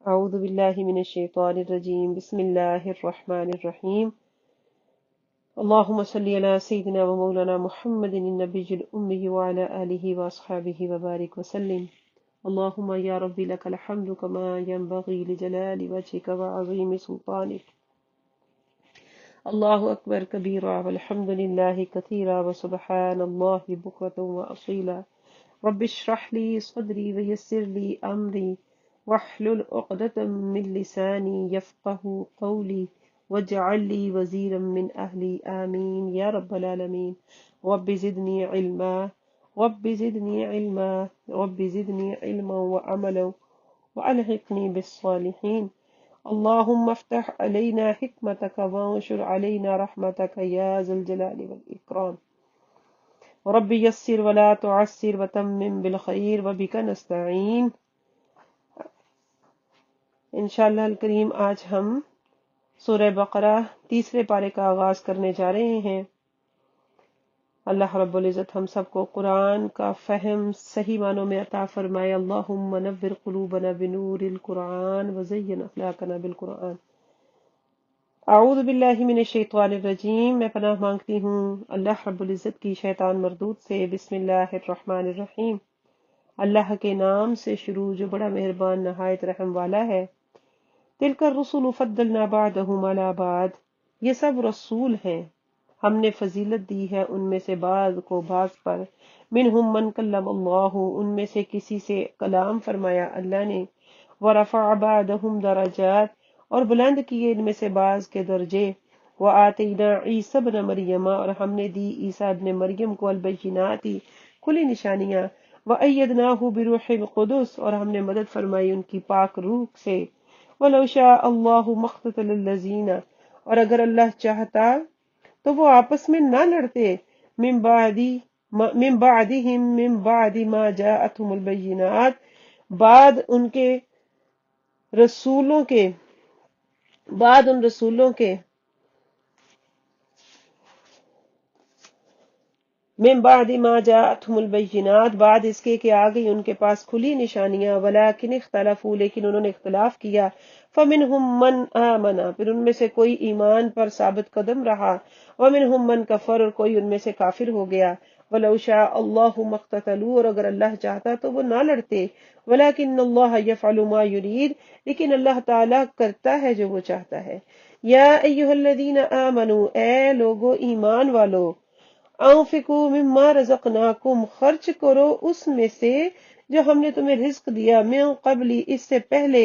أعوذ بالله من الشيطان الرجيم بسم الله الرحمن الرحيم اللهم صل على سيدنا ومولانا محمد النبي الأمي وعلى آله وأصحابه وبارك وسلم اللهم يا ربي لك الحمد كما ينبغي لجلال وجهك وعظيم سلطانك الله أكبر كبيرا والحمد لله كثيرا وسبحان الله بكرة وأصيلا رب اشرح لي صدري ويسر لي أمري واحلل عقدة من لساني يفقه قولي واجعل لي وزيرا من أهلي آمين يا رب العالمين رب زدني علما رب زدني علما رب زدني علما وعملا وألحقني بالصالحين اللهم افتح علينا حكمتك وانشر علينا رحمتك يا ذا الجلال والإكرام رب يسر ولا تعسر وتمم بالخير وبك نستعين انشاءاللہ الکریم آج ہم سورہ بقرہ تیسرے پارے کا آغاز کرنے جا رہے ہیں۔ اللہ رب العزت ہم سب کو قرآن کا فہم صحیح معنوں میں عطا فرمائے۔ اللہم نور قلوبنا بنور القرآن وزین اخلاقنا بالقرآن۔ اعوذ باللہ من الشیطان الرجیم، میں پناہ مانگتی ہوں اللہ رب العزت کی شیطان مردود سے۔ بسم اللہ الرحمن الرحیم، اللہ کے نام سے شروع جو بڑا مہربان نہایت رحم والا ہے۔ تلک الرسل فضلنا بعضهم علی بعض، یہ سب رسول ہیں، ہم نے فضیلت دی ہے ان میں سے بعض کو بعض پر۔ منہم من کلم اللہ، ان میں سے کسی سے کلام فرمایا اللہ نے۔ ورفع بعضهم درجات، اور بلند کیے ان میں سے بعض کے درجے۔ وآتینا عیسی ابن مریم، اور ہم نے دی عیسیٰ ابن مریم کو البینات، کھلی نشانیاں۔ وأیدناہ بروح القدس، اور ہم نے مدد فرمائی ان کی پاک روح سے۔ وَلَوْ شَاءَ اللَّهُ مَا اقْتَتَلَ الَّذِينَ، اور اگر اللہ چاہتا تو وہ آپس میں نہ لڑتے۔ من بعدهم من بعد ما جاءتهم البینات، بعد ان رسولوں کے من بعد ما جاءتهم البینات، بعد اس کے کہ آ گئی ان کے پاس کھلی نشانیاں۔ ولیکن اختلفوا، لیکن انہوں نے اختلاف کیا۔ فمنہم من آمن، پھر ان میں سے کوئی ایمان پر ثابت قدم رہا۔ ومنہم من کفر، اور کوئی ان میں سے کافر ہو گیا۔ ولو شاء اللہ ما اقتتلوا، اور اگر اللہ چاہتا تو وہ نہ لڑتے۔ ولیکن اللہ یفعل ما یرید، لیکن اللہ تعالیٰ کرتا ہے جو وہ چاہتا ہے۔ یا ایھا الذین آمنوا، اے لوگو ایمان والو، انفقوا مما رزقناکم، خرچ کرو اس میں سے جو ہم نے تمہیں رزق دیا۔ من قبل، اس سے پہلے،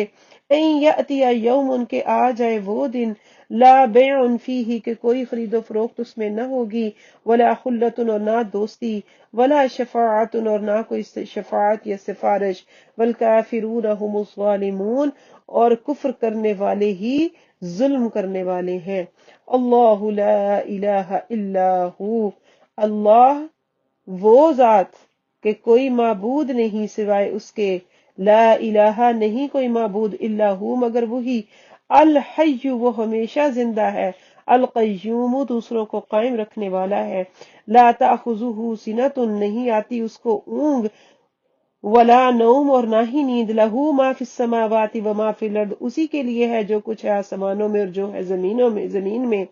ان یأتی یوم، ان کے آ جائے وہ دن، لا بیع فیہ، کہ کوئی خرید و فروخت اس میں نہ ہوگی، ولا خلۃ، اور نہ دوستی، ولا شفاعت، اور نہ کوئی شفاعت یا سفارش، والکافرون هم الظالمون، اور کفر کرنے والے ہی ظلم کرنے والے ہیں۔ اللہ لا الہ الا ہو، اللہ وہ ذات کہ کوئی معبود نہیں سوائے اس کے، لا الہ، نہیں کوئی معبود، الا ہو، مگر وہی، الحی، وہ ہمیشہ زندہ ہے، القیوم، دوسروں کو قائم رکھنے والا ہے، لا تأخذہ سنۃ، نہیں آتی اس کو اونگ، ولا نوم، اور نہ ہی نیند، لہو ما فی السماوات وما فی الارض، اسی کے لیے ہے جو کچھ ہے آسمانوں میں اور جو ہے زمین میں۔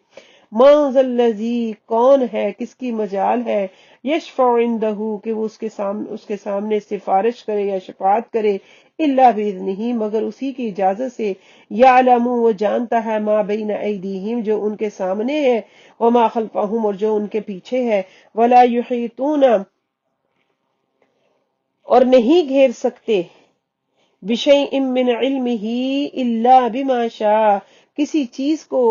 من ذا الذی، کون ہے، کس کی مجال ہے، یشفع عندہ، کہ وہ اس کے سامنے سفارش کرے یا شفاعت کرے، الا باذنہ، مگر اسی کی اجازت سے۔ یعلم، وہ جانتا ہے، ما بین ایدیہم، جو ان کے سامنے ہے، وما خلفہم، اور جو ان کے پیچھے ہے۔ ولا یحیطون، اور نہیں گھیر سکتے، بشیء من علمہ الا بما شاء، کسی چیز کو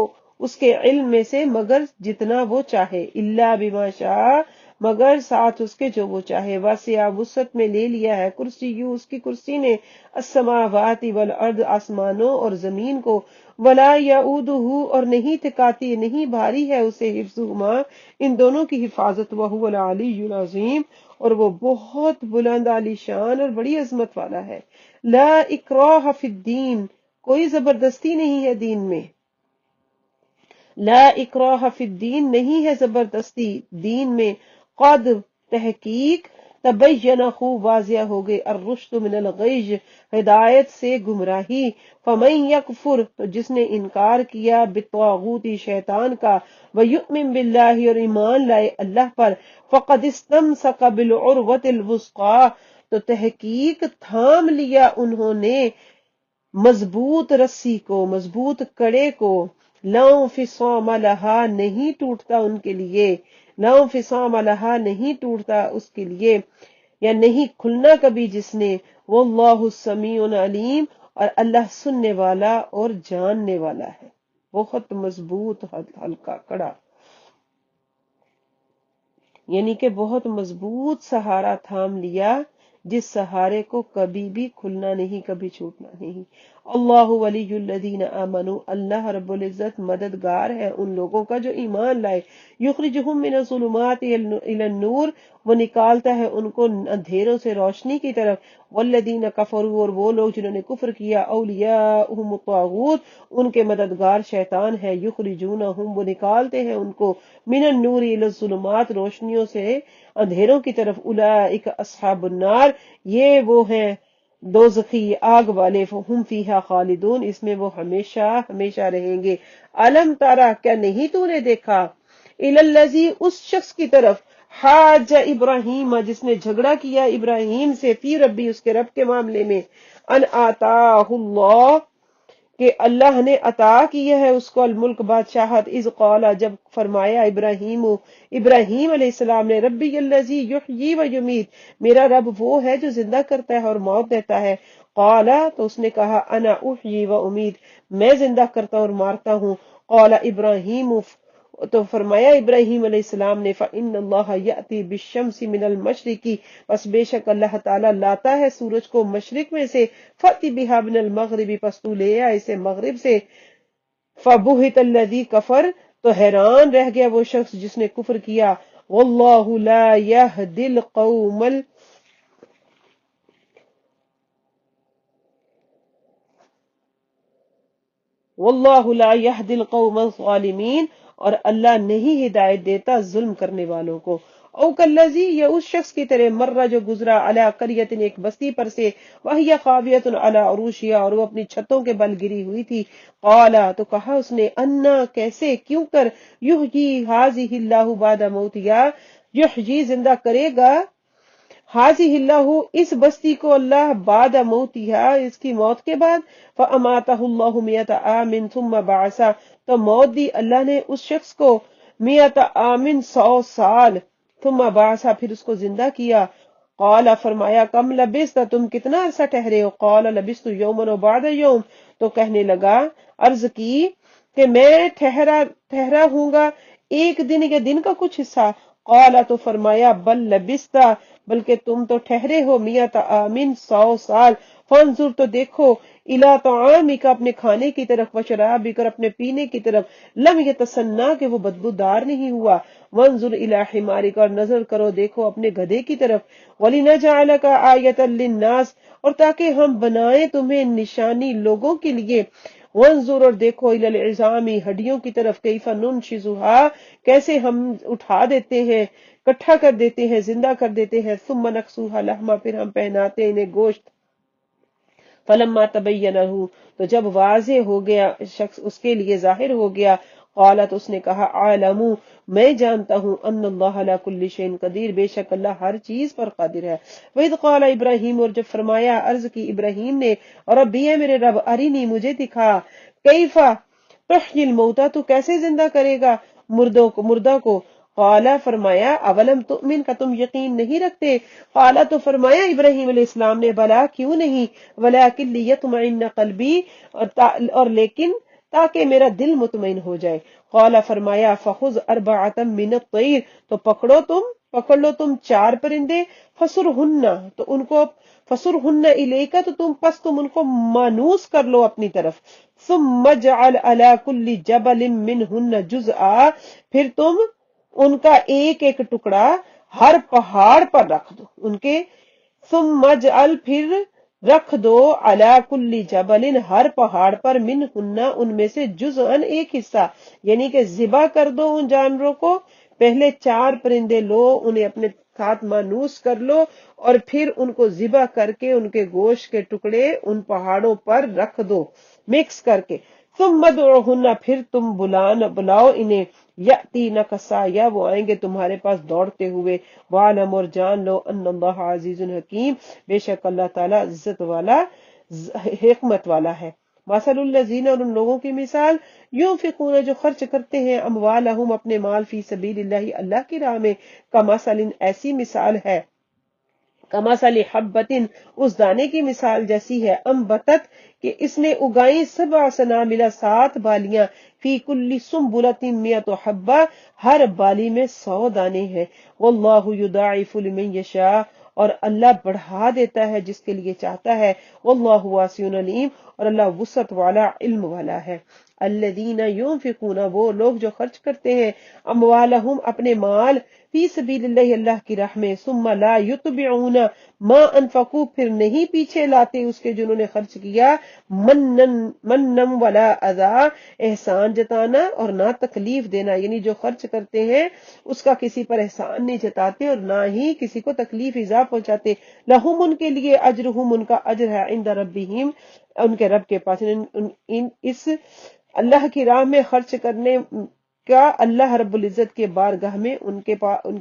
اس کے علم میں سے مگر جتنا وہ چاہے، الا بما شاء، مگر ساتھ اس کے جو وہ چاہے۔ وسع، وسعت میں لے لیا ہے، کرسیہ، اس کی کرسی نے، السماوات والارض، آسمانوں اور زمین کو، ولا یعودہ، اور نہیں تھکاتی، نہیں بھاری ہے اسے، حفظہما، ان دونوں کی حفاظت، وہو العلی العظیم، اور وہ بہت بلند عالی شان اور بڑی عظمت والا ہے۔ لا اکراہ فی الدین، کوئی زبردستی نہیں ہے دین میں۔ لا اکراہ فی الدین، نہیں ہے زبردستی دین میں۔ قد، تحقیق، تبین خوب واضح ہو گئے الرشد من الغی ہدایت سے گمراہی فمن یکفر تو جس نے انکار کیا بالطاغوت شیطان کا ویؤمن باللہ اور ایمان لائے اللہ پر فقد استمسک بالعروۃ الوثقی تو تحقیق تھام لیا انہوں نے مضبوط رسی کو مضبوط کڑے کو لا انفصام لہا نہیں ٹوٹتا ان کے لیے لا انفصام لہا نہیں ٹوٹتا اس کے لیے یا نہیں کھلنا کبھی جس نے واللہ السمیع علیم اور اللہ سننے والا اور جاننے والا ہے بہت مضبوط ہلکا کڑا یعنی کہ بہت مضبوط سہارا تھام لیا جس سہارے کو کبھی بھی کھلنا نہیں کبھی چھوٹنا نہیں اللہ ولی الذین آمنوا اللہ رب العزت مددگار ہے ان لوگوں کا جو ایمان لائے یخرجہم من الظلمات الی النور وہ نکالتا ہے ان کو اندھیروں سے روشنی کی طرف والذین کفروا اور وہ لوگ جنہوں نے کفر کیا اولیاءہم الطاغوت ان کے مددگار شیطان ہے یخرجونہم وہ نکالتے ہیں ان کو من النور الی الظلمات روشنیوں سے اندھیروں کی طرف اولئک اصحاب النار یہ وہ ہیں دوزخی آگ والے ہم فیہا خالدون اس میں وہ ہمیشہ ہمیشہ رہیں گے علم تارا کیا نہیں تو نے دیکھا الی الذی اس شخص کی طرف حاج ابراہیم جس نے جھگڑا کیا ابراہیم سے فی ربی اس کے رب کے معاملے میں ان آتاہ اللہ کہ اللہ نے عطا کیا ہے اس کو الملک بادشاہت اذ قال جب فرمایا ابراہیم علیہ السلام نے ربی الذی یحیی و یمیت میرا رب وہ ہے جو زندہ کرتا ہے اور موت دیتا ہے قال تو اس نے کہا انا احیی و امیت میں زندہ کرتا اور مارتا ہوں قال ابراہیم تو فرمایا ابراہیم علیہ السلام نے فإن اللہ یأتی بالشمس من المشرق پس بے شک اللہ تعالیٰ لاتا ہے سورج کو مشرق میں سے فأتی بہا من المغرب پس تو لے آ اسے مغرب سے فبہت الذی کفر تو حیران رہ گیا وہ شخص جس نے کفر کیا واللہ لا یہدی القوم واللہ لا یہدی القوم الظالمین اور اللہ نہیں ہدایت دیتا ظلم کرنے والوں کو او کالذی یا اس شخص کی طرح مرہ جو گزرا علی قریۃ ایک بستی پر سے وہی خاویۃ علی عروشہا اور وہ اپنی چھتوں کے بل گری ہوئی تھی قالا تو کہا اس نے انا کیسے کیوں کر یحیی ہذہ اللہ بعد موتہا یحیی زندہ کرے گا حاضی اللہ اس بستی کو اللہ بعد موتہا اس کی موت کے بعد فاماتہ اللہ مئۃ عام ثم بعثا تو موت دی اللہ نے اس شخص کو مئۃ عام 100 سال ثم بعثا پھر اس کو زندہ کیا قال فرمایا کم لبثت تم کتنا عرصہ ٹھہرے ہو قال لبثت یوما بعد یوم تو کہنے لگا عرض کی کہ میں ٹھہرا ہوں گا ایک دن یا دن کا کچھ حصہ قال تو فرمایا بل لبثت بلکہ تم تو ٹھہرے ہو مئۃ عام 100 سال فانظر تو دیکھو الی طعامک اپنے کھانے کی طرف وشرابک اور اپنے پینے کی طرف لم یتسنہ کہ وہ بدبودار نہیں ہوا وانظر الی حمارک اور نظر کرو دیکھو اپنے گدھے کی طرف ولنجعلک آیۃ للناس اور تاکہ ہم بنائیں تمہیں نشانی لوگوں کے لیے وانظر اور دیکھو الی العظام ہڈیوں کی طرف کیف ننشزھا کیسے ہم اٹھا دیتے ہیں اکٹھا کر دیتے ہیں زندہ کر دیتے ہیں ثم نکسوها لحما پھر ہم پہناتے ہیں انہیں گوشت فلما تبینہ تو جب واضح ہو گیا شخص اس کے لیے ظاہر ہو گیا قالت اس نے کہا عالم میں جانتا ہوں ان اللہ علی کل شیء قدیر بے شک اللہ ہر چیز پر قادر ہے وَإِذْ قَالَ ابراہیم اور جب فرمایا عرض کی ابراہیم نے ربی اے میرے رب ارینی مجھے دکھا کیف تحیی الموتى تو کیسے زندہ کرے گا مردہ کو قال فرمایا اولم تؤمن کا تم یقین نہیں رکھتے قال تو فرمایا ابراہیم علیہ السلام نے بلا کیوں نہیں ولکن لیطمئن قلبی اور لیکن تاکہ میرا دل مطمئن ہو جائے قال فرمایا فخذ اربعۃ من الطیر تو پکڑ لو تم 4 پرندے فسرہن تو ان کو فسرہن الیک تو تم ان کو مانوس کر لو اپنی طرف ثم اجعل علی کل جبل منہن جزءا پھر تم ان کا ایک ایک ٹکڑا ہر پہاڑ پر رکھ دو ان کے ثم اجعل پھر رکھ دو علی کل جبل ہر پہاڑ پر منہن ان میں سے جزءن ایک حصہ یعنی کہ ذبح کر دو ان جانوروں کو پہلے 4 پرندے لو انہیں اپنے ساتھ مانوس کر لو اور پھر ان کو ذبح کر کے ان کے گوشت کے ٹکڑے ان پہاڑوں پر رکھ دو مکس کر کے. ثم ادعوہن پھر تم بلاؤ انہیں یأتینک سعیا وہ آئیں گے تمہارے پاس دوڑتے ہوئے. وعلم اور جان لو ان اللہ عزیز حکیم بے شک اللہ تعالی عزت والا حکمت والا ہے. مثل الذین اور ان لوگوں کی مثال ینفقون جو خرچ کرتے ہیں اموالہم اپنے مال فی سبیل اللہ اللہ کی راہ میں کمثل ایسی مثال ہے کمثل حبۃ اس دانے کی مثال جیسی ہے انبتت کہ اس نے اگائی 7 سنابل 7 بالیاں فی کل سنبلۃ 100 حبہ ہر بالی میں 100 دانے ہیں. واللہ یضاعف لمن یشاء اور اللہ بڑھا دیتا ہے جس کے لیے چاہتا ہے. واللہ واسع علیم اور اللہ وسعت والا علم والا ہے. الذین ينفقون وہ لوگ جو خرچ کرتے ہیں اموالہم اپنے مال فی سبیل اللہ اللہ کی راہ میں ثم لا یتبعون ما انفقوا پھر نہیں پیچھے لاتے اس کے جنہوں نے خرچ کیا منن ولا اذا احسان جتانا اور نہ تکلیف دینا یعنی جو خرچ کرتے ہیں اس کا کسی پر احسان نہیں جتاتے اور نہ ہی کسی کو تکلیف ایذا پہنچاتے. لہم ان کے لیے اجرہم ان کا اجر ہے عند ربہم ان کے رب کے پاس. اس اللہ کی راہ میں خرچ کرنے کا اللہ رب العزت کے بارگاہ میں ان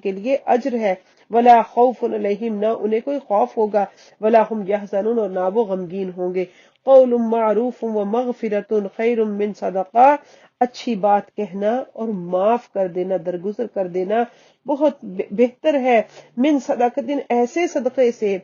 کے لیے اجر ہے. ولا خوف علیہم نہ انہیں کوئی خوف ہوگا ولا هم یحزنون اور نہ وہ غمگین ہوں گے. قول معروف ومغفرۃ خیر من صدقہ اچھی بات کہنا اور معاف کر دینا درگزر کر دینا بہت بہتر ہے من صدقۃ ایسے صدقے سے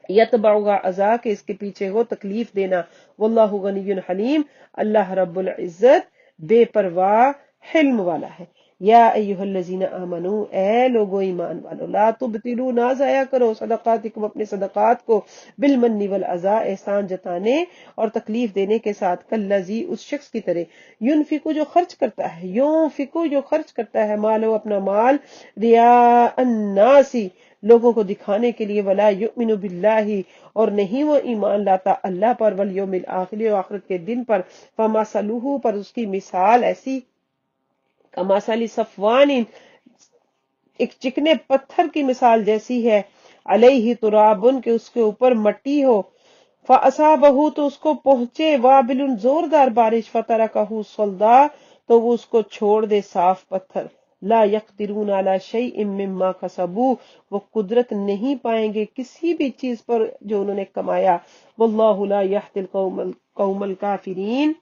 یتبعها اذا کہ اس کے پیچھے ہو تکلیف دینا. واللہ غنی حلیم اللہ رب العزت بے پرواہ حلم والا ہے. یا ایھا الذین آمنو اے لوگو ایمان والو لا تبطلوا نہ ضائع کرو صدقاتکم اپنے صدقات کو بالمن والاذی احسان جتانے اور تکلیف دینے کے ساتھ کالذی اس شخص کی طرح ینفقو جو خرچ کرتا ہے ینفقو جو خرچ کرتا ہے مالو اپنا مال ریا الناس لوگوں کو دکھانے کے لیے ولا یؤمن باللہ اور نہیں وہ ایمان لاتا اللہ پر والیوم الآخر و آخرت کے دن پر. فمثلہ پر اس کی مثال ایسی کمثل صفوان ایک چکنے پتھر کی مثال جیسی ہے علیہ ترابن کہ اس کے اوپر مٹی ہو فاصابہ تو اس کو پہنچے وابل زوردار بارش فترکہ صلدا تو وہ اس کو چھوڑ دے صاف پتھر. لا یقدرون علی شیء مما کسبوا وہ قدرت نہیں پائیں گے کسی بھی چیز پر جو انہوں نے کمایا. واللہ لا یہدی القوم الکافرین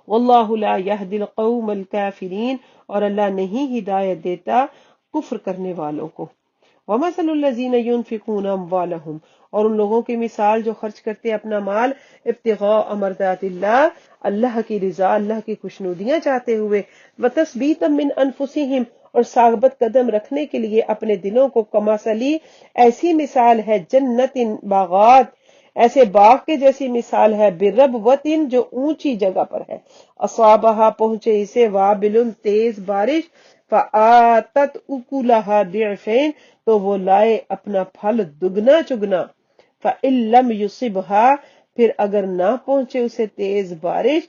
واللہ لا یہدی القوم الکافرین اور اللہ نہیں ہدایت دیتا کفر کرنے والوں کو. ومثل الذین ینفقون اموالہم اور ان لوگوں کی مثال جو خرچ کرتے اپنا مال ابتغاء مرضات اللہ اللہ کی رضا اللہ کی خوشنودیاں چاہتے ہوئے وتثبیتا من انفسہم اور ثابت قدم رکھنے کے لیے اپنے دلوں کو کمثلی ایسی مثال ہے جنت باغات ایسے باغ کے جیسی مثال ہے بربوتن جو اونچی جگہ پر ہے اصابہا پہنچے اسے وابل تیز بارش فآتت اکلہا ضعفین تو وہ لائے اپنا پھل دگنا چگنا. فإن لم یصبها پھر اگر نہ پہنچے اسے تیز بارش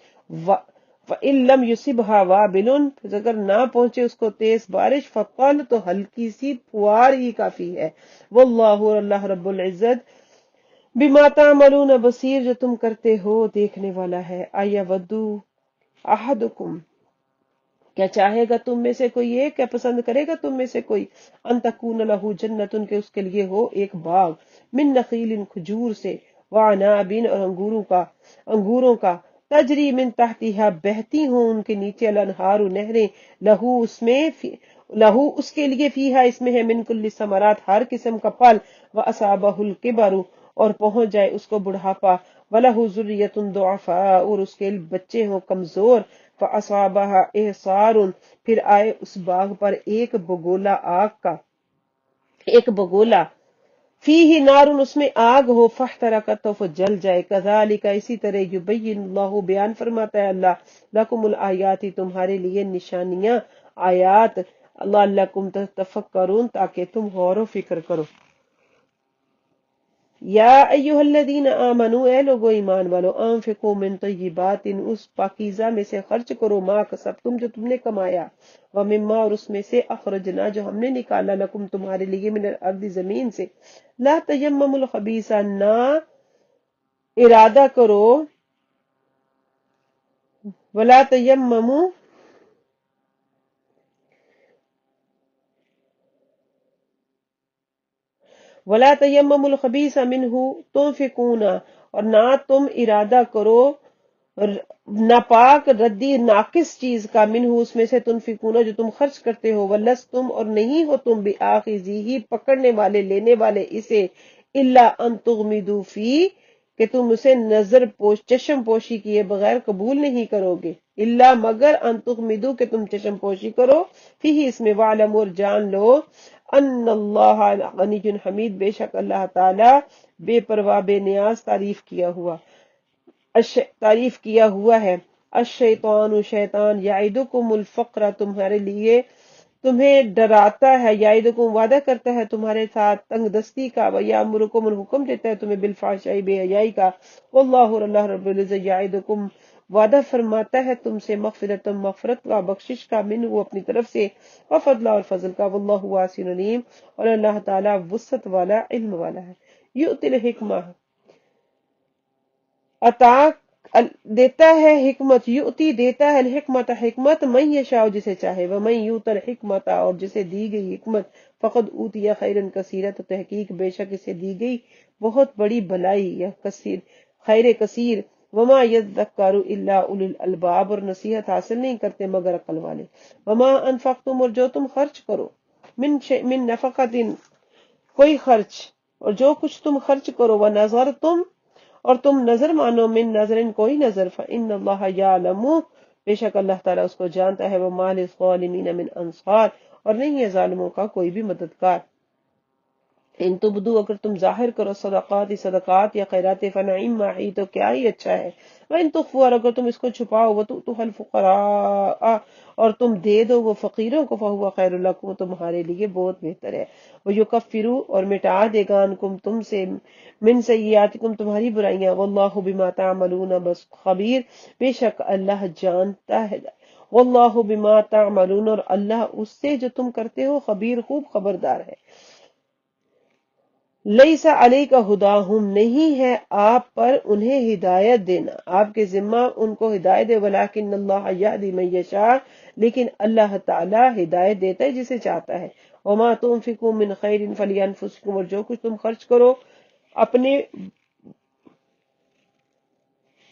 فإن لم یصبها وابل پھر اگر نہ پہنچے اس کو تیز بارش فقل تو ہلکی سی پھوار ہی کافی ہے. واللہ اللہ رب العزت بما تعملون بصیر جو تم کرتے ہو دیکھنے والا ہے. ایودو احدکم کیا چاہے گا تم میں سے کوئی ایک کیا پسند کرے گا تم میں سے کوئی ان تکون لہ جنتن کہ اس کے لیے ہو ایک باغ من نخیل کھجور سے وعناب اور انگوروں کا تجری من تحتها بہتی ہوں ان کے نیچے الانہار نہریں لہو اس کے لیے فیہا اس میں ہے من کل الثمرات ہر قسم کا پھل واصابہ الکبر اور پہنچ جائے اس کو بڑھاپا ولہ ذریۃ ضعفاء اور اس کے بچے ہوں کمزور فاصابها اعصار پھر آئے اس باغ پر ایک بگولا آگ کا ایک بگولا فیہ نار اس میں آگ ہو فاحترقت تو وہ جل جائے. کذالک اسی طرح یبین اللہ بیان فرماتا ہے اللہ لکم الآیات تمہارے لیے نشانیاں آیات اللہ لکم تتفکرون تاکہ تم غور و فکر کرو. یا ایھا الذین آمنو، اے لوگو ایمان والو، انفقوا من طیبات، اس پاکیزہ میں سے خرچ کرو، ما کسبتم جو تم نے کمایا، ومما، اور اس میں سے، اخرجنا جو ہم نے نکالا، لکم تمہارے لیے، من الارض زمین سے، لا تیمموا الخبیث، نہ ارادہ کرو، ولا تیمموا، ولا تیمموا الخبیث منہ تنفقون، اور نہ تم ارادہ کرو ناپاک، ردی، ناقص چیز کا، منہ اس میں سے، تنفقون جو تم خرچ کرتے ہو، ولستم، اور نہیں ہو تم، بآخذیہ پکڑنے والے، لینے والے اسے، الا ان تغمضوا فی، کہ تم اسے نظر پوش، چشم پوشی کیے بغیر قبول نہیں کرو گے، الا مگر، ان تغمضوا کہ تم چشم پوشی کرو، فی اس میں، وعلموا، اور جان لو، ان اللہ غنی حمید، بے شک اللہ تعالی بے پرواہ، بے نیاز، تعریف کیا ہوا ہے۔ الشیطان، شیطان، یعدکم الفقر، تمہارے لیے، تمہیں ڈراتا ہے، یعدکم وعدہ کرتا ہے تمہارے ساتھ تنگ دستی کا، ویامرکم، الحکم دیتا ہے تمہیں، بالفحشاء، بے حیائی کا، واللہ، اور اللہ رب العزت، یعدکم وعدہ فرماتا ہے تم سے، مغفرت، مغفرت کا، بخشش کا، منہ وہ اپنی طرف سے، وفضل، اور فضل کا، واللہ واسع علیم، اور اللہ تعالیٰ وسعت والا، علم والا ہے۔ یؤتی الحکمہ، عطا دیتا ہے حکمت، یؤتی دیتا ہے، الحکمت حکمت، من یشاء جسے چاہے، ومن یؤت الحکمت، اور جسے دی گئی حکمت، فقد اوتی خیرا کثیرا، تو تحقیق بے شک اسے دی گئی بہت بڑی بھلائی، یا کثیر، خیر کثیر، وما یذکر الا اولو الالباب، اور نصیحت حاصل نہیں کرتے مگر عقل والے، وما انفقتم، اور جو تم خرچ کرو، من نفقت، کوئی خرچ، اور جو کچھ تم خرچ کرو، ونظرتم، اور تم نظر مانو، من نظر، کوئی نظر، فإن اللہ یعلم، بے شک اللہ تعالیٰ اس کو جانتا ہے، وما للظالمین من انصار، اور نہیں ہے ظالموں کا کوئی بھی مددگار، ان تبدو، اگر تم ظاہر کرو، صدقات، صدقات یا خیرات، فنعم ما ہی، تو کیا ہی اچھا ہے، وان تخفوا، اور اگر تم اس کو چھپاؤ، وتؤتوها الفقراء، اور تم دے دو وہ فقیروں کو، فهو خیر لکم، تمہارے لیے بہت بہتر ہے، ویکفر، اور مٹا دے گا، عنکم تم سے، من سیئاتکم تمہاری برائیاں، واللہ بما تعملون بس خبیر، بے شک اللہ جانتا ہے، واللہ بما تعملون، اور اللہ اس سے جو تم کرتے ہو، خبیر، خوب خبردار ہے۔ لیس علیک ہداہم، نہیں ہے آپ پر انہیں ہدایت دینا، آپ کے ذمہ ان کو ہدایت دے، ولکن اللہ یہدی من یشاء، لیکن اللہ تعالی ہدایت دیتا ہے جسے چاہتا ہے، وما تنفقوا من خیر فلانفسکم، اور جو کچھ تم خرچ کرو اپنے،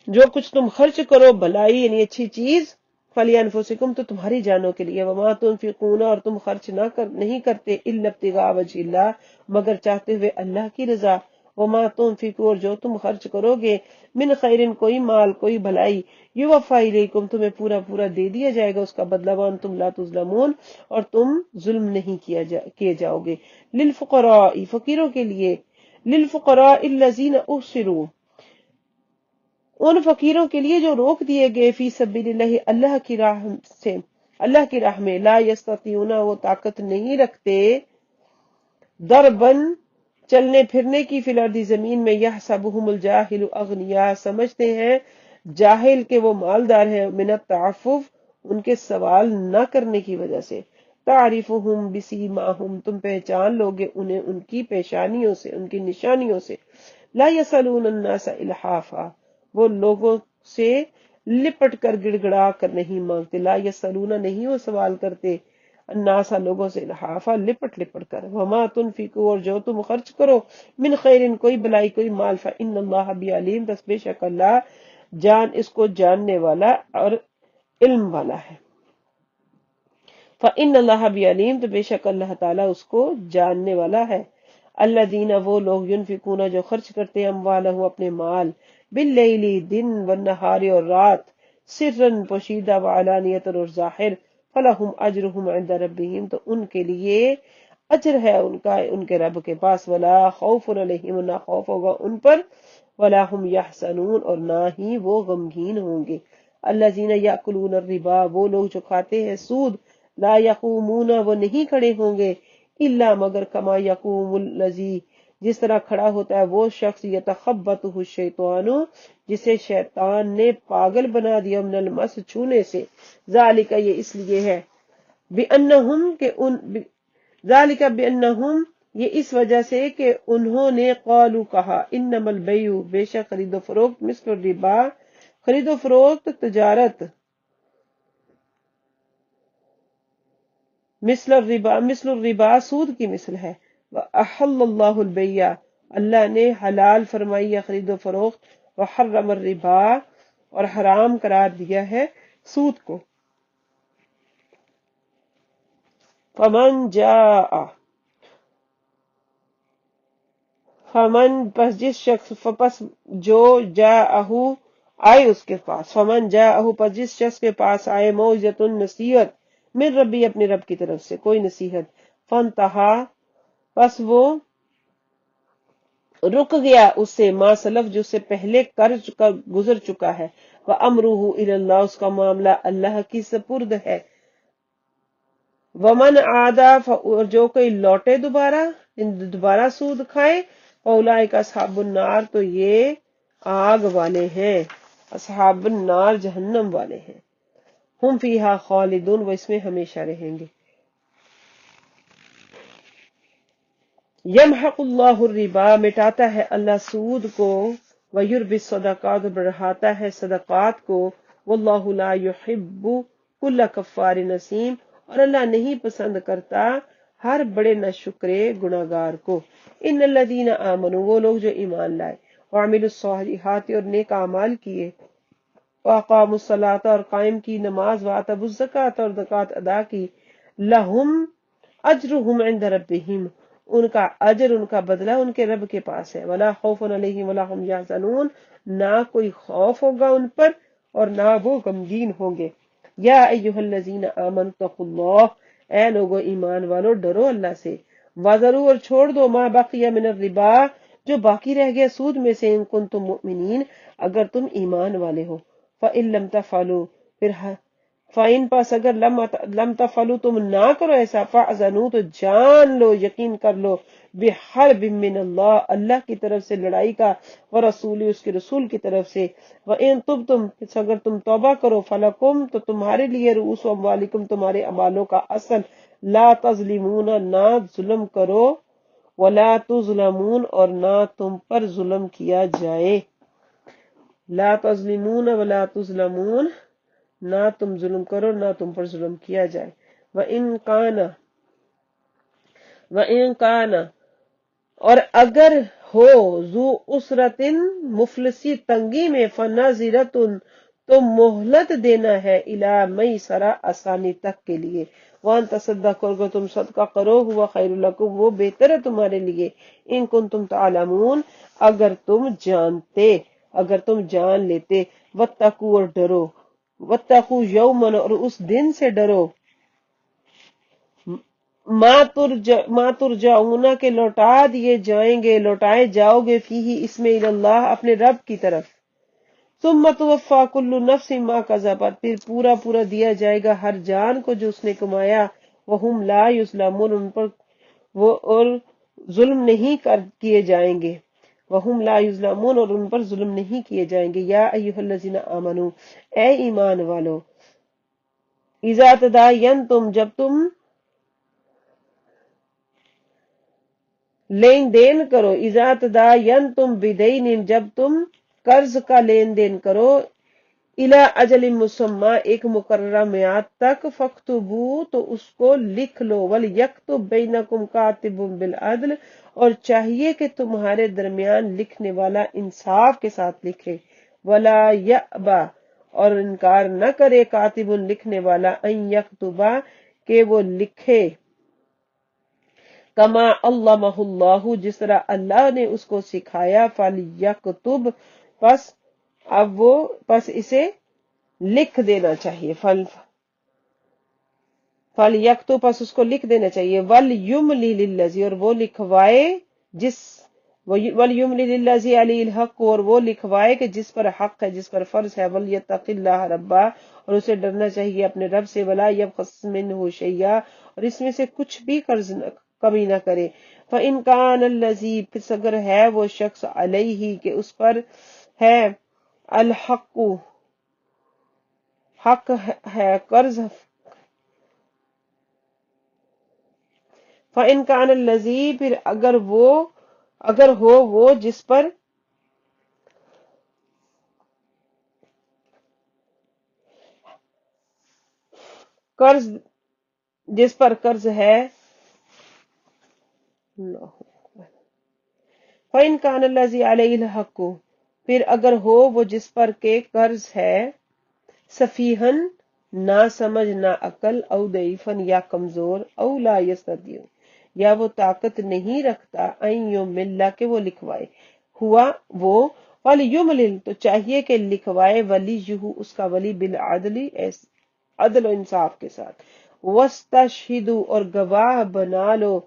جو کچھ تم خرچ کرو بھلائی، یعنی اچھی چیز، فلانفسکم، تو تمہاری جانوں کے لیے، وما تنفقون، اور تم خرچ نہیں کرتے، الا ابتغاء وجہ اللہ، مگر چاہتے ہوئے اللہ کی رضا، وما تنفقوا، اور جو تم خرچ کرو گے، من خیر، کوئی مال، کوئی بھلائی، یوفا الیکم، تمہیں پورا پورا دے دیا جائے گا اس کا بدلہ، وانتم لا تظلمون، اور تم ظلم نہیں کیے جاؤ گے، للفقراء، فقیروں کے لیے، للفقراء الذین احصروا، ان فقیروں کے لیے جو روک دیے گئے، فی سبیل اللہ، اللہ کی راہ سے، اللہ کی راہ میں، لا یستطیعون، وہ طاقت نہیں رکھتے، دربن، چلنے پھرنے کی، فی الارض، زمین میں، یحسبہم الجاہل اغنیاء، سمجھتے ہیں جاہل کہ وہ مالدار ہیں، من التعفف، ان کے سوال نہ کرنے کی وجہ سے، تعرفہم بسیماہم، تم پہچان لوگے انہیں ان کی پیشانیوں سے، ان کی نشانیوں سے، لا یسألون الناس الحافا، وہ لوگوں سے لپٹ کر، گڑ گڑا کر نہیں مانگتے، لا یسألون، نہیں وہ سوال کرتے، الناس، لوگوں سے، الحافا، لپٹ لپٹ کر، وما تنفقوا، اور جو تم خرچ کرو، من خیر، کوئی بلائی، کوئی مال، فإن اللہ بعلیم، بس بے شک اللہ اس کو جاننے والا اور علم والا ہے، فإن اللہ بعلیم، تو بے شک اللہ تعالیٰ اس کو جاننے والا ہے، الذین، وہ لوگ، ینفقون، جو خرچ کرتے ہیں، اموالہم، اپنے مال، باللیل، دن، والنہار، اور رات، سرن، پوشیدہ، وعلانیۃ، اور ظاہر، فلہم اجرہم عند ربہم، تو ان کے لیے اجر ہے ان کا ان کے رب کے پاس، ولا خوف علیہم، نہ خوف ہوگا ان پر، ولا هم یحزنون، اور نہ ہی وہ غمگین ہوں گے، الذین یاکلون الربا، وہ لوگ جو کھاتے ہیں سود، لا یقومون، وہ نہیں کھڑے ہوں گے، الا مگر، کما یقوم الذی، جس طرح کھڑا ہوتا ہے وہ شخص یتخبطہ الشیطان جسے شیطان نے پاگل بنا دیا من المس چھونے سے، ذالک یہ اس لیے ہے ذالک بانہم یہ اس وجہ سے کہ انہوں نے قالو کہا انما البیع بے شک خرید و فروخت مثل الربا خرید و فروخت تجارت مثل الربا سود کی مثل ہے، وَأَحَلَّ اللَّهُ الْبَيْعَ اللہ نے حلال فرمائی ہے خرید و فروخت، وحرم الربا اور حرام قرار دیا ہے سود کو۔ فمن پس جس شخص پس جو جاءہ آئے اس کے پاس، فمن جاءہ پس جس شخص کے پاس آئے موعظۃ نصیحت من ربی اپنے رب کی طرف سے کوئی نصیحت، فانتہا پس وہ رک گیا اس سے ما سلف جو سے پہلے گزر چکا ہے، وامرہ الی اللہ اس کا معاملہ اللہ کی سپرد ہے، ومن عادا اور جو کوئی لوٹے دوبارہ سود کھائے، اولئک اصحاب النار تو یہ آگ والے ہیں، اصحاب النار جہنم والے ہیں، ہم فیہا خالدون وہ اس میں ہمیشہ رہیں گے۔ یمحق اللہ الربا مٹاتا ہے اللہ سود کو، ویربی الصدقات بڑھاتا ہے صدقات کو، واللہ لا یحب کل کفار نسیم اور اللہ نہیں پسند کرتا ہر بڑے نہ شکرے گناہگار کو۔ ان الذین آمنوا وہ لوگ جو ایمان لائے، وعملوا الصالحات اور نیک اعمال کیے، واقاموا الصلاۃ اور قائم کی نماز، واتوا الزکوٰۃ اور زکوٰۃ ادا کی، لہم اجرہم عند ربہم ان کا اجر ان کا بدلہ ان کے رب کے پاس ہے، ولا خوف علیہم ولا هم یحزنون نہ کوئی خوف ہوگا ان پر اور نہ وہ غمگین ہوں گے۔ یا ایھا الذین آمنوا اتقوا اللہ اے لوگو ایمان والو ڈرو اللہ سے، وذروا اور چھوڑ دو ما بقی من الربا جو باقی رہ گیا سود میں سے، ان کنتم مؤمنین اگر تم ایمان والے ہو، فإن لم تفعلوا پھر فائن پاس اگر لم تفعلوا تم نہ کرو ایسا، فاذنوا تو جان لو یقین کر لو، بحرب من اللہ اللہ کی طرف سے لڑائی کا، ورسول اس کے رسول کی طرف سے، وان تبتم اگر تم توبہ کرو، فلکم تو تمہارے لیے رؤوس اموالکم تمہارے اموالوں کا اصل، لا تظلمون نہ ظلم کرو، ولا تظلمون اور نہ تم پر ظلم کیا جائے، لا تظلمون ولا تظلمون نہ تم ظلم کرو نہ تم پر ظلم کیا جائے، وَإِن كَانَ اور اگر ہو ذو اسرتن مفلسی تنگی میں، فنظرۃ تو مہلت دینا ہے، الی میسرہ آسانی تک کے لیے، وان تصدقوا اگر تم صدقہ کرو، ہوا خیر لکم وہ بہتر ہے تمہارے لیے، ان کنتم تعلمون اگر تم جانتے اگر تم جان لیتے، واتقوا اور ڈرو، واتقوا یوما اور اس دن سے ڈرو، ما ترجعون کے لوٹا دیے جائیں گے لوٹائے جاؤ گے، فیہ اس میں اللہ اپنے رب کی طرف، ثم توفی کل نفس ما کسبت پھر پورا دیا جائے گا ہر جان کو جو اس نے کمایا، وہم لا یظلمون ان پر وہ اور ظلم نہیں کیے جائیں گے، وہم لا یظلمون اور ان پر ظلم نہیں کیے جائیں گے۔ یا ایھا الذین آمنو اے ایمان والو، اذا تداینتم جب تم لین دین کرو، اذا تداینتم بدین جب تم قرض کا لین دین کرو، الی اجل مسمی ایک مقررہ میعاد تک، فاکتبوا تو اس کو لکھ لو، ولیکتب بینکم کاتب بالعدل اور چاہیے کہ تمہارے درمیان لکھنے والا انصاف کے ساتھ لکھے، ولا یأبی اور انکار نہ کرے کاتب لکھنے والا، ان یکتبا کہ وہ لکھے، کما علمہ اللہ جس طرح اللہ نے اس کو سکھایا، فلیکتب پس اسے لکھ دینا چاہیے، فلیکتب پس اس کو لکھ دینا چاہیے، ولیملی للذی اور وہ لکھوائے ولیملی للذی علیہ الحق اور وہ لکھوائے کہ جس پر حق ہے جس پر فرض ہے، ولیتق اللہ ربہ اور اسے ڈرنا چاہیے اپنے رب سے، ولا یبخس منہ شیئا اور اس میں سے کچھ بھی قرض کمی نہ کرے، فَإِنْ كَانَ الَّذِي پس اگر ہے وہ شخص علیہ کہ اس پر ہے الحق حق ہے قرض فَإِنْ كَانَ الَّذِي پھر اگر ہو وہ جس پر قرض ہے فَإِنْ كَانَ الَّذِي عَلَيْهِ الْحَقُّ پھر اگر ہو وہ جس پر کے قرض ہے سفیہن نہ سمجھ نہ عقل او ضعیفن یا کمزور او لا یستطیع یا وہ طاقت نہیں رکھتا ان یمل کہ وہ لکھوائے ہوا وہ ولیملل تو چاہیے کہ لکھوائے ولیہ اس کا ولی بالعدل عدل و انصاف کے ساتھ وستشہدوا اور گواہ بنا لو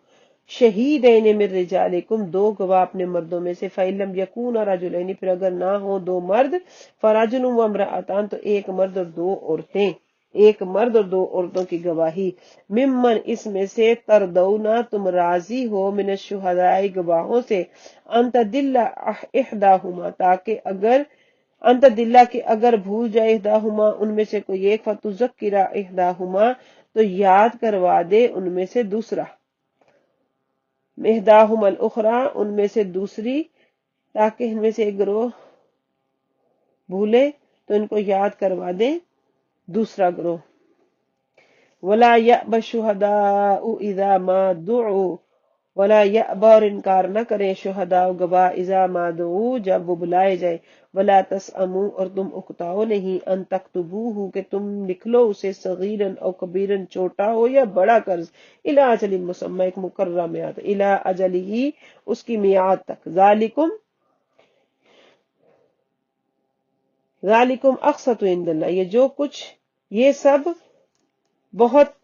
شہیدین من رجالکم دو گواہ اپنے مردوں میں سے فَإِلَّمْ يَكُونَا رَجُلَيْنِ پھر اگر نہ ہو دو مرد فَرَجُلٌ وَامْرَأَتَانِ تو ایک مرد اور دو عورتیں ایک مرد اور دو عورتوں کی گواہی ممن اس میں سے تردونا تم راضی ہو من الشہداء گواہوں سے ان تدل احداہما تاکہ اگر انت دلہ کہ اگر بھول جائے احداہما ان میں سے کوئی ایک فتذکر احداہما تو یاد کروا دے ان میں سے دوسرا احداہما الاخری ان میں سے دوسری تاکہ ان میں سے ایک گروہ بھولے تو ان کو یاد کروا دے دوسرا گروہ ولا یأبى الشہداء اذا ما دعوا ولا یأبى اور انکار نہ کریں شہداء گواہ اذا ما دعوا جب وہ بلائے جائے ولا تسأموا اور تم اکتاؤ نہیں ان تکتبوہ کہ تم لکھ لو اسے صغیرا او کبیرا چھوٹا ہو یا بڑا قرض الی اجل مسمی ایک مقررہ میعاد الی اجلہ اس کی میعاد تک ذالکم اقسط عند اللہ یہ سب بہت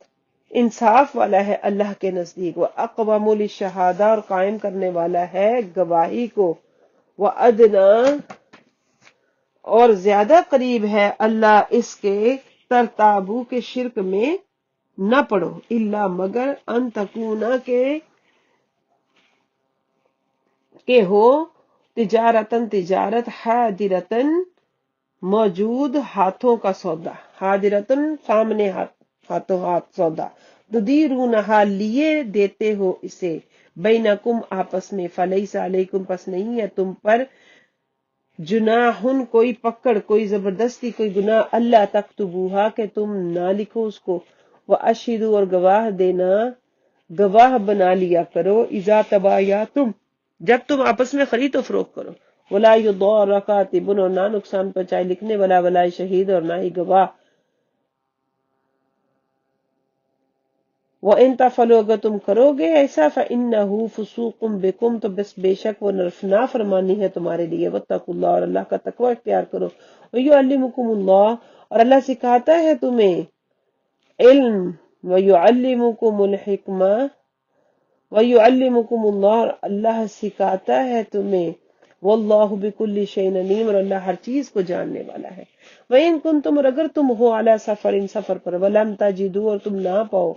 انصاف والا ہے اللہ کے نزدیک وہ اقوام للشہادہ اور قائم کرنے والا ہے گواہی کو وہ ادنا اور زیادہ قریب ہے اللہ اس کے ترتابو کے شرک میں نہ پڑو الا مگر ان تکونا کہ ہو تجارت حاضرتن موجود ہاتھوں کا سودا حاضرتن سامنے ہاتھوں ہاتھ سودا تدیرونہا لیے دیتے ہو اسے بینکم آپس میں فلیس علیکم پس نہیں ہے تم پر جناحن کوئی پکڑ کوئی زبردستی کوئی گناہ اللہ تکتبوہا کہ تم نہ لکھو اس کو واشہدوا اور گواہ بنا لیا کرو اذا تبایعتم جب تم آپس میں خرید و فروخت کرو ولا یضار کاتب اور نہ نقصان پہنچائے لکھنے والا ولا شہید اور نہ ہی گواہ وَإِن تَفْعَلُوا اگر تم کرو گے ایسا فَإِنَّهُ فُسُوقٌ بِكُمْ تو بس بے شک وہ نافرمانی ہے تمہارے لیے واتقوا اللہ اور اللہ کا تقوی اختیار کرو وَيُعَلِّمُكُمُ اللَّهُ اور اللہ سکھاتا ہے تمہیں علم وَيُعَلِّمُكُمُ الْحِكْمَةَ وَيُعَلِّمُكُمُ اللَّهُ اور اللہ سکھاتا ہے تمہیں واللہ بكل شيء علیم اور اللہ ہر چیز کو جاننے والا ہے وَإِن كُنتُمْ اور اگر تم ہو علی سفر پر ولم تجدوا اور تم نہ پاؤ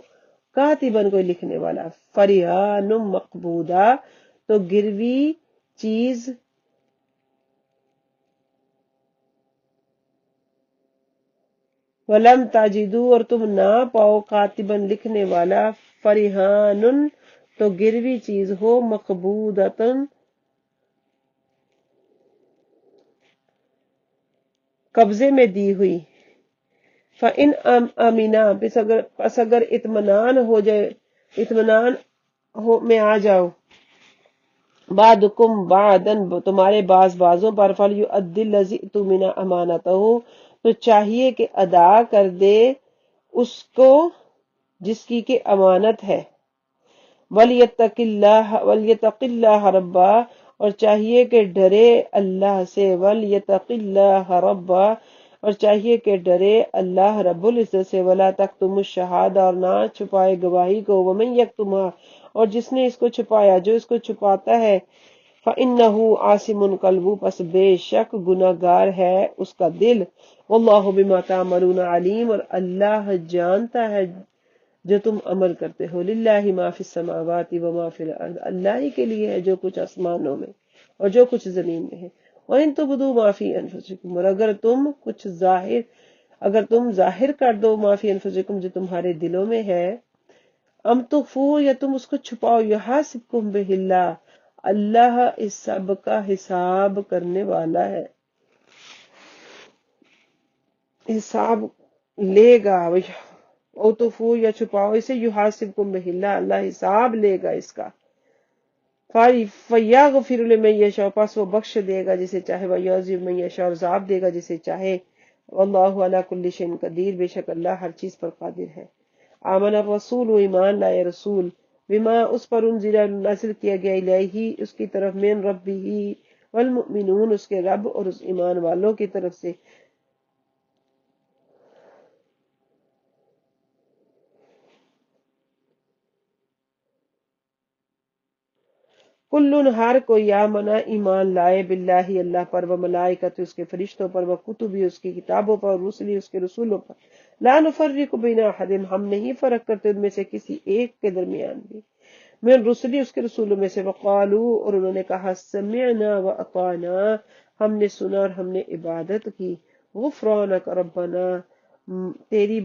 کاتبن کوئی لکھنے والا فریحان مقبوضہ تو گروی چیز ولم تجدوا اور تم نہ پاؤ کاتبن لکھنے والا فریحان تو گروی چیز ہو مقبوضۃ قبضے میں دی ہوئی فَإِنْ أَمِنَا پس اگر اطمینان ہو جائے میں آ جاؤ بعضکم بعضاً تمہارے بعضوں پر فَلْيُؤَدِّ الَّذِي اؤْتُمِنَ أَمَانَتَهُ تو چاہیے کہ ادا کر دے اس کو جس کی کہ امانت ہے وَلْيَتَّقِ اللَّهَ رَبَّهُ اور چاہیے کہ ڈرے اللہ سے وَلْيَتَّقِ اللَّهَ رَبَّهُ اور چاہیے کہ ڈرے اللہ رب العزت سے وَلَا تَكْتُمُوا الشَّهَادَةَ اور نہ چھپائے گواہی کو وَمَن يَكْتُمْهَا اور جس نے اس کو چھپایا جو اس کو چھپاتا ہے فَإِنَّهُ عَاصِمٌ قَلْبُهُ پس بے شک گناہگار ہے اس کا دل واللہ بما تعملون علیم اور اللہ جانتا ہے جو تم عمل کرتے ہو۔ للہ ما فی السماوات و ما فی الارض، اللہ ہی کے لیے ہے جو کچھ آسمانوں میں اور جو کچھ زمین میں ہے۔ وَإِن تُبْدُوا مَا فِي أَنفُسِكُمْ، اور اگر تم ظاہر کر دو ما فی انفسکم، جو تمہارے دلوں میں ہے، ام تخفو، یا تم اس کو چھپاؤ، یحاسبکم بہ اللہ، اللہ اس سب کا حساب کرنے والا ہے، حساب لے گا۔ او تخفو، یا چھپاؤ اسے، یحاسبکم بہ اللہ، اللہ حساب لے گا اس کا۔ فَيَغْفِرُ لِمَن يَشَاءُ، پس وہ بخش دے گا جسے چاہے، وَيُعَذِّبُ مَن يَشَاءُ، اور عذاب دے گا جسے چاہے۔ واللہ علی کل شیء قدیر، بے شک اللہ ہر چیز پر قادر ہے۔ آمن الرسول، ایمان لائے رسول، بما اس پر انزل نازل کیا گیا الیہ اس کی طرف، من ربہ، والمؤمنون اس کے رب اور اس ایمان والوں کی طرف سے۔ کل، ہر کوئی، آمنا ایمان لائے، باللہ اللہ پر، و ملائکت اس کے فرشتوں پر، و کتبی اس کی کتابوں پر، رسلی اس کے رسولوں پر، لا نفرق بین احد، ہم نہیں فرق کرتے ان میں سے کسی ایک کے درمیان بھی، من رسلی اس کے رسولوں میں سے، وقالو اور انہوں نے کہا، سمعنا و اطعنا، ہم نے سنا اور ہم نے عبادت کی، غفرانک ربنا، تیری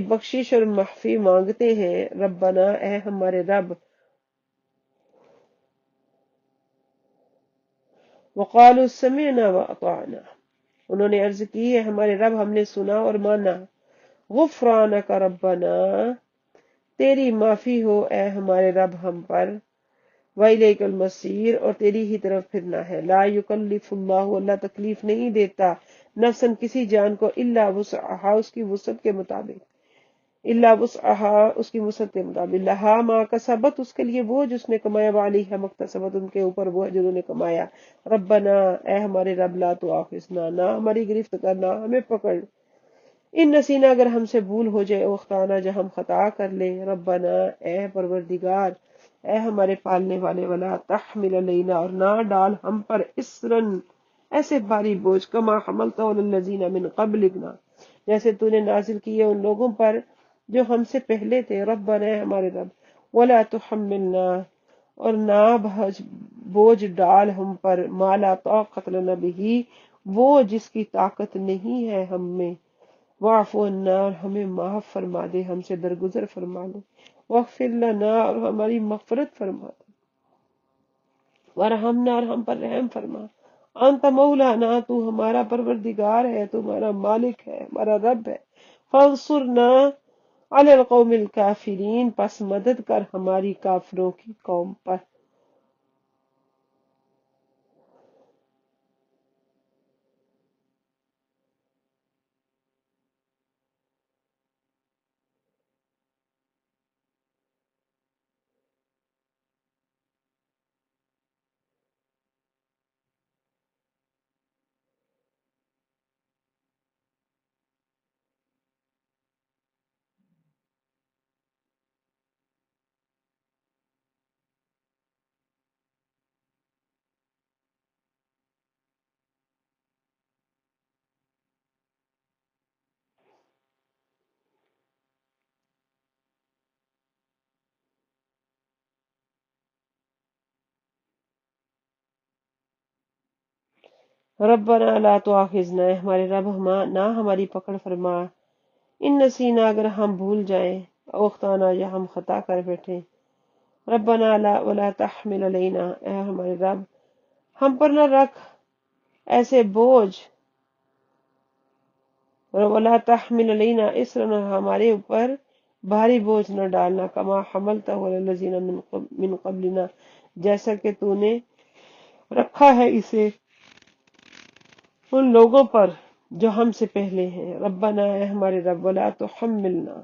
بخشش اور معافی مانگتے ہیں، ربنا اے ہمارے رب، وقالوا سمعنا واطعنا، انہوں نے عرض کی ہے ہمارے رب ہم نے سنا اور مانا، غفرانک ربنا، تیری معافی ہو اے ہمارے رب ہم پر، وَإِلَيْكَ الْمَصِيرُ، اور تیری ہی طرف پھرنا ہے، لا یکلف اللہ، اللہ تکلیف نہیں دیتا، نفسن کسی جان کو، الا وسعها، اس کی وسعت کے مطابق، الا وسعها اس کی وسعت کے مطابق، لہا ما کسبت، اس کے لیے وہ جس نے کمایا، وعلیہا مکتسبت، ان کے اوپر وہ ہے جنہوں نے کمایا، ربنا اے ہمارے رب، لا تؤاخذنا، نہ ہماری گرفت کرنا، ہمیں پکڑ، ان نسینا اگر ہم سے بھول ہو جائے، او اخطانا جب ہم خطا کر لیں، ربنا اے پروردگار، اے ہمارے پالنے والے، ولا تحمل علینا، اور نہ ڈال ہم پر، اسرن ایسے بھاری بوجھ، کما حملتہ علی الذین من قبلنا، جیسے تو نے نازل کیے ان لوگوں پر جو ہم سے پہلے تھے، ربنا اے ہمارے رب، ولا تحملنا، اور نہ بوجھ ڈال ہم پر، ما لا طاقت لنا بہ، وہ جس کی طاقت نہیں ہے ہم میں، واعف عنا، اور ہمیں معاف فرما دے، ہم سے درگزر فرما لے، واغفر لنا، اور ہماری مغفرت فرما دے، ورحمنا، اور ہم پر رحم فرما، انت مولانا، تو ہمارا پروردگار ہے، تو ہمارا مالک ہے، ہمارا رب ہے، فانصرنا علی القوم الکافرین، پس مدد کر ہماری کافروں کی قوم پر۔ ربنا لا تؤاخذنا، ہمارے رب نہ ہماری پکڑ فرما، ان نسینا اگر ہم بھول جائیں، او اخطانا یا ہم خطا کر بیٹھے، ربنا لا ولا تحمل علینا، اے ہمارے رب ہم پر نہ رکھ ایسے بوجھ، ولا تحمل علینا اسرا، ہمارے اوپر بھاری بوجھ نہ ڈالنا، کما حملتہ علی الذین من قبلنا، جیسا کہ تو نے رکھا ہے اسے ان لوگوں پر جو ہم سے پہلے ہیں، ربنا اے ہمارے رب، ولا تحملنا،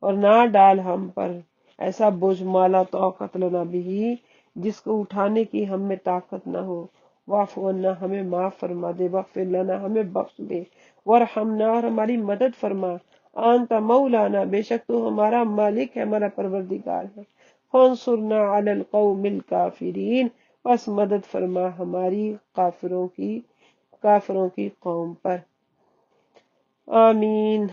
اور نہ ڈال ہم پر ایسا بوجھ، مالا طاقت لنا بھی، جس کو اٹھانے کی ہم میں طاقت نہ ہو، واعف عنا، ہمیں معاف فرما دے، واغفر لنا، ہمیں بخش دے، وارحمنا، اور ہماری مدد فرما، انت مولانا، بے شک تو ہمارا مالک ہے، ہمارا پروردگار ہے، فانصرنا علی القوم الکافرین، پس مدد فرما ہماری کافروں کی قوم پر۔ آمین۔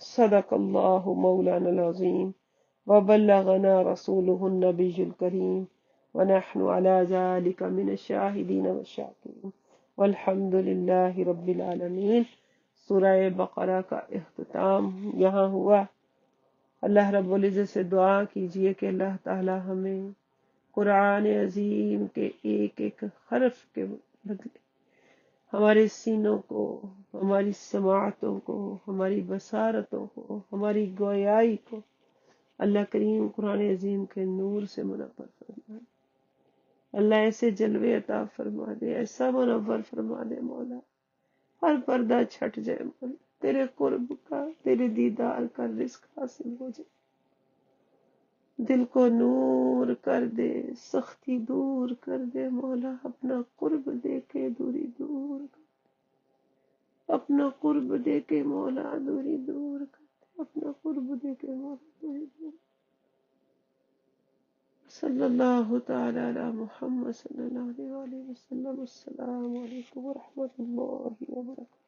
صدق اللہ مولانا العظیم وبلغنا رسوله النبی الکریم ونحن على ذلك من الشاہدین والشاکرین والحمد للہ رب العالمین۔ سورہ بقرہ کا اختتام یہاں ہوا۔ اللہ رب العزت سے دعا کیجئے کہ اللہ تعالی ہمیں قرآن عظیم کے ایک ایک حرف کے بدلے ہمارے سینوں کو، ہماری سماعتوں کو، ہماری بصارتوں کو، ہماری گویائی کو اللہ کریم قرآن عظیم کے نور سے منور فرما دے۔ اللہ ایسے جلوے عطا فرما دے، ایسا منور فرما دے مولا، ہر پردہ چھٹ جائے مولا، تیرے قرب کا، تیرے دیدار کا رزق حاصل ہو جائے، دل کو نور کر دے، سختی دور کر دے مولا، اپنا قرب دے کے دوری دور کر، اپنا قرب دے کے مولا دوری دور کر دے، اپنا قرب دے کے مولا دوری دور۔ صلی اللہ تعالی علی محمد صلی اللہ علیہ وآلہ وسلم۔ السلام علیکم ورحمۃ اللہ وبرکاتہ۔